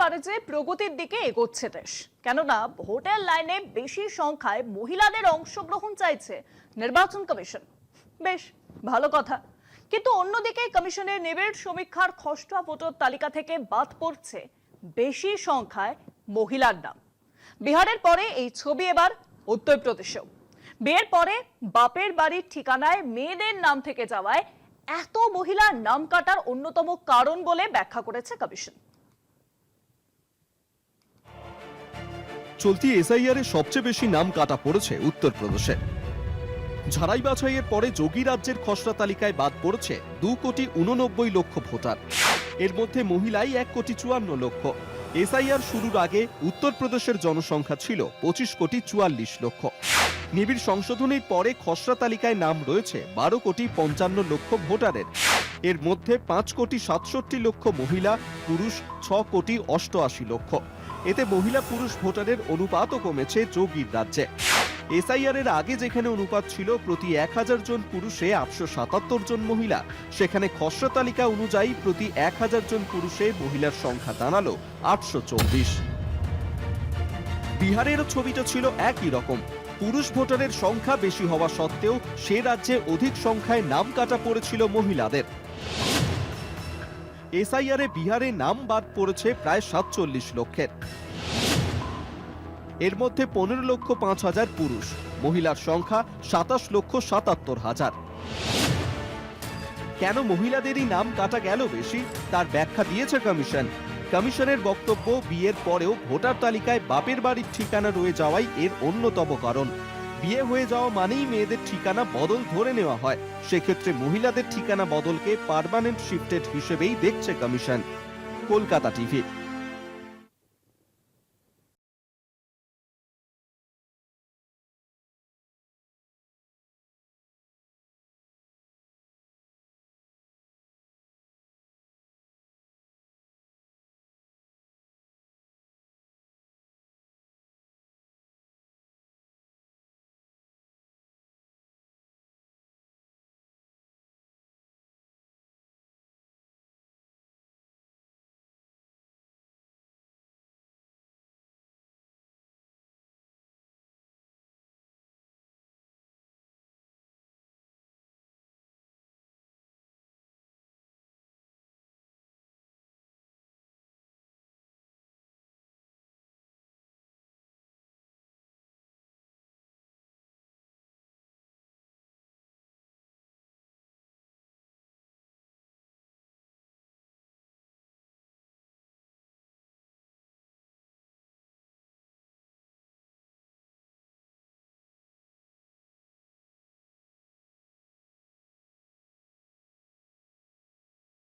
পারে যে প্রগতির দিকে এগোচ্ছে দেশ, কেননা ভোটের লাইনে বেশি সংখ্যায় মহিলাদের অংশগ্রহণ চাইছে নির্বাচন কমিশন। বেশ ভালো কথা, কিন্তু অন্যদিকে কমিশনের নিবিড় সমীক্ষার খসড়া ভোটার তালিকা থেকে বাদ পড়ছে বেশি সংখ্যায় মহিলার নাম। বিহারের পরে এই ছবি এবার উত্তরপ্রদেশেও। বিয়ের পরে বাপের বাড়ির ঠিকানায় মেয়েদের নাম থেকে যাওয়ায় এত মহিলার নাম কাটার অন্যতম কারণ বলে ব্যাখ্যা করেছে কমিশন। চলতি এসআইআর এর সবচেয়ে বেশি নাম কাটা পড়েছে উত্তরপ্রদেশে। ঝাড়াই বাছাইয়ের পরে যোগী রাজ্যের খসড়া তালিকায় বাদ পড়েছে 2,89,00,000 ভোটার। এর মধ্যে মহিলাই 1,54,00,000। এসআইআর শুরুর আগে উত্তরপ্রদেশের জনসংখ্যা ছিল 25,44,00,000। নিবিড় সংশোধনীর পরে খসড়া তালিকায় নাম রয়েছে 12,55,00,000 ভোটারের। এর মধ্যে 5,67,00,000 মহিলা, পুরুষ 6,88,00,000। এতে মহিলা পুরুষ ভোটারের অনুপাতও কমেছে যোগীর রাজ্যে। এসআইআর এর আগে যেখানে অনুপাত ছিল প্রতি 1000 জন পুরুষে 877 জন মহিলা, সেখানে খসড়া তালিকা অনুযায়ী প্রতি 1000 জন পুরুষে মহিলার সংখ্যা দাঁড়ালো 824। বিহারেরও ছবিটা ছিল একই রকম। পুরুষ ভোটারের সংখ্যা বেশি হওয়া সত্ত্বেও সে রাজ্যে অধিক সংখ্যায় নাম কাটা পড়েছিল মহিলাদের। এসআইআর এ বিহারে নাম বাদ পড়েছে প্রায় 47 লক্ষের। এর মধ্যে 15,05,000 পুরুষ, মহিলার সংখ্যা 27,77,000। কেন মহিলাদেরই নাম কাটা গেল বেশি, তার ব্যাখ্যা দিয়েছে কমিশন। কমিশনের বক্তব্য, বিয়ের পরেও ভোটার তালিকায় বাপের বাড়ির ঠিকানা রয়ে যাওয়াই এর অন্যতম কারণ। বিয়ে হয়ে যাওয়া মানেই মেয়েদের ঠিকানা বদল ধরে নেওয়া হয়, সেক্ষেত্রে মহিলাদের ঠিকানা বদলকে পার্মানেন্ট শিফটেড হিসেবেই দেখছে কমিশন। কলকাতা টিভি।